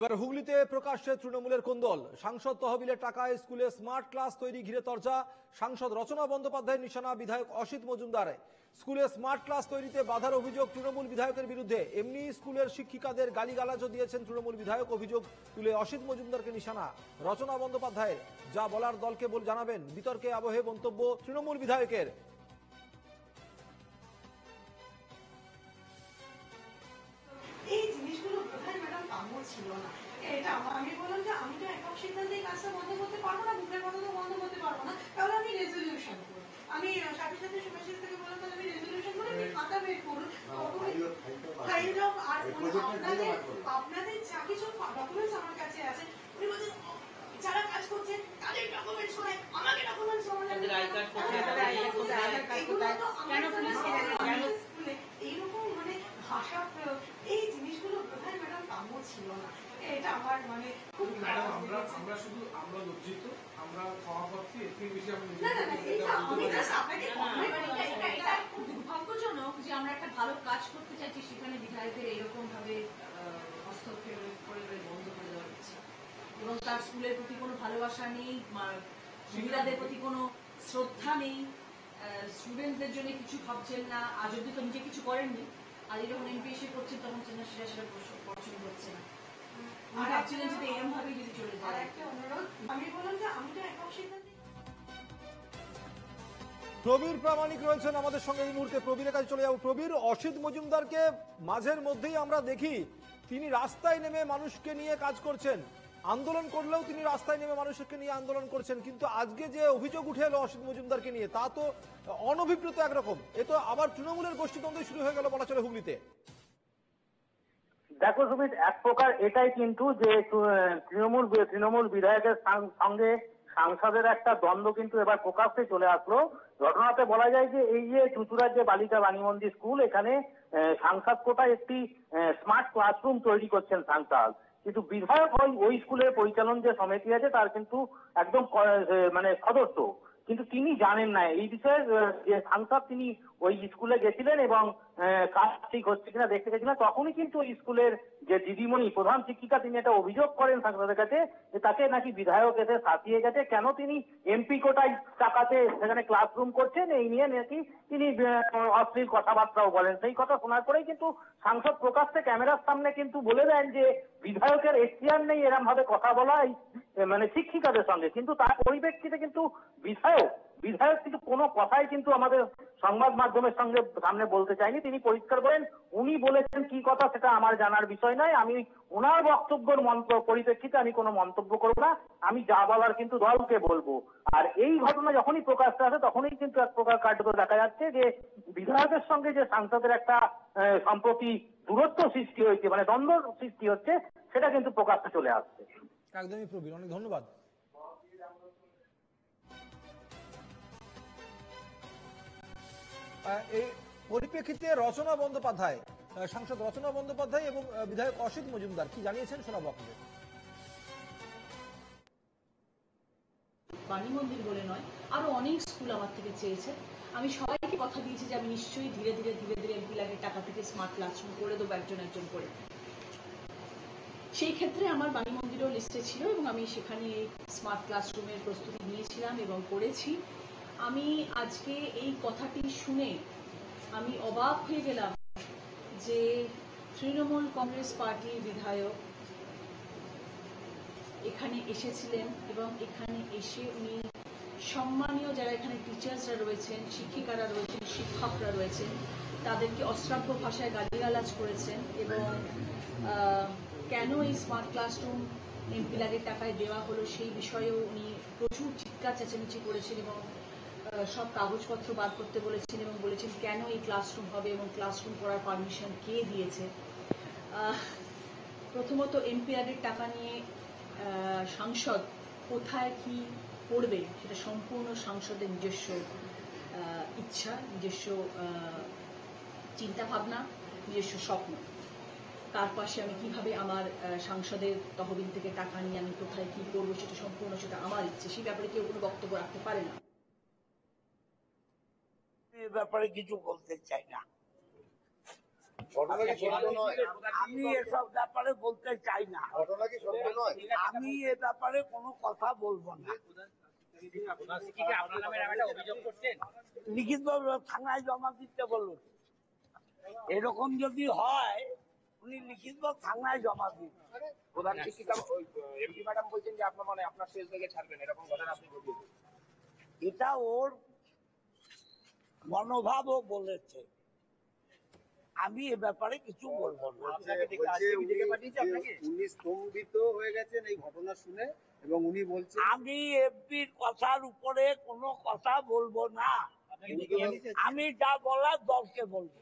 এবার হুগলিতে প্রকাশ্যে তৃণমূলের কোন্দল। সাংসদ তহবিলের টাকায় স্কুলে স্মার্ট ক্লাস তৈরি ঘিরে চর্চা। সাংসদ রচনা বন্দ্যোপাধ্যায়ের নিশানা বিধায়ক অসিত মজুমদার। স্কুলে স্মার্ট ক্লাস তৈরিতে বাধার অভিযোগ তৃণমূল বিধায়কের বিরুদ্ধে। এমনি স্কুলের শিক্ষিকাদের গালিগালাজও দিয়েছেন তৃণমূল বিধায়ক। অভিযোগ তুলে অসিত মজুমদারকে নিশানা রচনা বন্দ্যোপাধ্যায়ের। যা বলার দলকে জানাবেন। বিতর্কে আবহে মন্তব্য তৃণমূল বিধায়কের। এই জিনিসগুলো বোধহয় ম্যাডাম কাম্য ছিল না। এটা আমি বললাম যে আমি তো একক সিদ্ধান্তেই কাজটা বন্ধ করতে পারবো না, বুকের কথা তো বন্ধ করতে পারবো না, তাহলে আমি রেজলিউশন করবো। আমি সাথে সাথে সুভাষিস থেকে বললাম তাহলে আমি রেজলিউশন করে আমি খাতা বের করুন। আর আপনাদের যা কিছু ডকুমেন্টস আমার কাছে আছে, উনি বলছেন যারা কাজ করছে তাদের ডকুমেন্টস করে আমাকে ডকুমেন্টস এইরকম মানে ভাষা প্রয়োগ, এই জিনিসগুলো বোধহয় ম্যাডাম কাম্য ছিল না। এটা আমার মানে খুব ম্যাডাম আমরা শুধু আমরা লজ্জিত, আমরা ক্ষমা প্রার্থী, এর থেকে বেশি আমি এটা খুব দুর্ভাগ্যজনক যে আমরা একটা ভালো কাজ করতে চাইছি, সেখানে বিধায়কের এরকম ভাবে হস্তক্ষেপ করে বন্ধ করে দেওয়া হচ্ছে এবং তার স্কুলের প্রতি কোনো ভালোবাসা নেই, মহিলাদের প্রতি কোনো শ্রদ্ধা নেই, স্টুডেন্টসদের জন্য কিছু ভাবছেন না। আজ অব্দি তো নিজে কিছু করেননি, আর যখন এমপি এসে করছেন তখন সেটা পছন্দ হচ্ছে না। আর ভাবছিলেন যে এরকম ভাবে যদি চলে যায়। একটা অনুরোধ, আমি বললাম যে আমি তো একক সিদ্ধান্তে। প্রবীর প্রামাণিক রয়েছেন আমাদের সঙ্গে এই মুহূর্তে। প্রবীরের কাছে চলে যাবো। প্রবীর, অসিত মজুমদারকে মাঝের মধ্যেই আমরা দেখি তিনি রাস্তায় নেমে মানুষকে নিয়ে কাজ করছেন, আন্দোলন করলেও তিনি রাস্তায় নেমে মানুষকে নিয়ে আন্দোলন করছেন। কিন্তু আজকে যে অভিযোগ উঠে এলো অসিত মজুমদারকে নিয়ে, তা তো অনভিপ্রেত একরকম। এ তো আবার তৃণমূলের গোষ্ঠীদ্বন্দ্ব শুরু হয়ে গেল বলা চলে হুগলিতে। দেখো সুমিত, এক প্রকার এটাই কিন্তু যে তৃণমূল বিধায়কের সঙ্গে সাংসদের একটা দ্বন্দ্ব কিন্তু এবার প্রকাশ্যে চলে আসলো। ঘটনাতে বলা যায় যে এই যে চুচুড়ার যে বালিকা বাণীমন্দির স্কুল, এখানে সাংসদ কোটায় একটি স্মার্ট ক্লাসরুম তৈরি করছেন সাংসদ, কিন্তু বিধায়ক ওই স্কুলের পরিচালন যে সমিতি আছে তার কিন্তু একদম মানে সদস্য, কিন্তু তিনি জানেন না এই বিষয়ে। যে সাংসদ তিনি ওই স্কুলে গেছিলেন এবং কাজ ঠিক হচ্ছে কিনা দেখতে গেছিলেন, তখনই কিন্তু ওই স্কুলের যে দিদিমণি প্রধান শিক্ষিকা তিনি একটা অভিযোগ করেন সাংসদের কাছে যে তাকে নাকি বিধায়ক এসে সাথিয়ে গেছে, কেন তিনি এমপি কোটায় টাকাতে সেখানে ক্লাসরুম করছেন এই নিয়ে নাকি তিনি অশ্লীল কথাবার্তাও বলেন। সেই কথা শোনার পরেই কিন্তু সাংসদ প্রকাশ্যে ক্যামেরার সামনে কিন্তু বলে দেন যে বিধায়কের এখতিয়ার নেই এরম ভাবে কথা বলা মানে শিক্ষিকাদের সঙ্গে। কিন্তু তার পরিপ্রেক্ষিতে কিন্তু বিধায়ক কিন্তু কোনো কথাই কিন্তু আমাদের সংবাদ মাধ্যমের সামনে বলতে চাইনি। তিনি পরিষ্কার করেন উনি বলেছেন কি কথা সেটা আমার জানার বিষয় নয়, আমি ওনার বক্তব্যের পরিপ্রেক্ষিতে আমি কোনো মন্তব্য করবো না, আমি যা বলার কিন্তু দলকে বলবো। আর এই ঘটনা যখনই প্রকাশ্যে আসে তখনই কিন্তু এক প্রকার কার্যত দেখা যাচ্ছে যে বিধায়কের সঙ্গে যে সাংসদের একটা সম্প্রতি দূরত্ব সৃষ্টি হয়েছে, মানে দ্বন্দ্ব সৃষ্টি হচ্ছে, সেটা কিন্তু প্রকাশ্যে চলে আসছে। একদমই প্রবীর, অনেক ধন্যবাদ। এই পরিপ্রেক্ষিতে রচনা বন্দ্যোপাধ্যায়, সাংসদ রচনা বন্দ্যোপাধ্যায় এবং বিধায়ক অসিত মজুমদার কি জানিয়েছেন শোনাবো আপনাদের। বাণী মন্দির বলে নয়, আরো অনেক স্কুল আমার থেকে চেয়েছে। আমি সবাইকে কথা দিয়েছি যে আমি নিশ্চয়ই ধীরে ধীরে এমপি লাগে টাকা থেকে স্মার্ট ক্লাসরুম করে দেবো একজন করে। সেই ক্ষেত্রে আমার বাণী মন্দিরও লিস্টে ছিল এবং আমি সেখানে স্মার্ট ক্লাসরুমের প্রস্তুতি নিয়েছিলাম এবং করেছি। আমি আজকে এই কথাটি শুনে আমি অবাক হয়ে গেলাম যে তৃণমূল কংগ্রেস পার্টির বিধায়ক এখানে এসেছিলেন এবং এখানে এসে উনি সম্মানীয় যারা এখানে টিচার্সরা রয়েছেন, শিক্ষিকারা রয়েছেন, শিক্ষকরা রয়েছেন, তাদেরকে অশ্রাব্য ভাষায় গালিগালাজ করেছেন এবং কেন এই স্মার্ট ক্লাসরুম এমপি লাগের টাকায় দেওয়া হলো সেই বিষয়েও উনি প্রচুর চিৎকার চেঁচামেচি করেছেন এবং সব কাগজপত্র বার করতে বলেছেন এবং বলেছেন কেন এই ক্লাসরুম হবে এবং ক্লাসরুম করার পারমিশন কে দিয়েছে। প্রথমত এমপিআরের টাকা নিয়ে সাংসদ কোথায় কি করবে সেটা সম্পূর্ণ সাংসদের নিজস্ব ইচ্ছা, নিজস্ব চিন্তাভাবনা, নিজস্ব স্বপ্ন। তার পাশে আমি কিভাবে আমার সাংসদের তহবিল থেকে টাকা নিয়ে আমি কোথায় কি করবো সেটা সম্পূর্ণ সেটা আমার ইচ্ছে, সেই ব্যাপারে কেউ কোনো বক্তব্য রাখতে পারে না। ব্যাপারে কিছু বলতে চাই না। ঘটনা কি সত্য নয়? আমি এসব ব্যাপারে বলতে চাই না। ঘটনা কি সত্য নয়? আমি এ ব্যাপারে কোনো কথা বলবো না। লিখিতভাবে থানায় জমা দিতে বলুন। এরকম যদি হয় উনি লিখিতভাবে থানায় জমা দিন। প্রধান শিক্ষিকা এমপি ম্যাডাম বলছেন যে আপনার মানে আপনার শেষ থেকে ছাড়বেন, এরকম ঘটনা আপনি ঘটিয়েছেন। এটা ওর মনোভাবও বলেছে, আমি এ ব্যাপারে কিছু বলবো না। উনি স্তম্ভিত হয়ে গেছেন এই ঘটনা শুনে এবং উনি বলছেন আমি এমপির কথার উপরে কোনো কথা বলবো না। আমি যা বলার দলকে বলবো।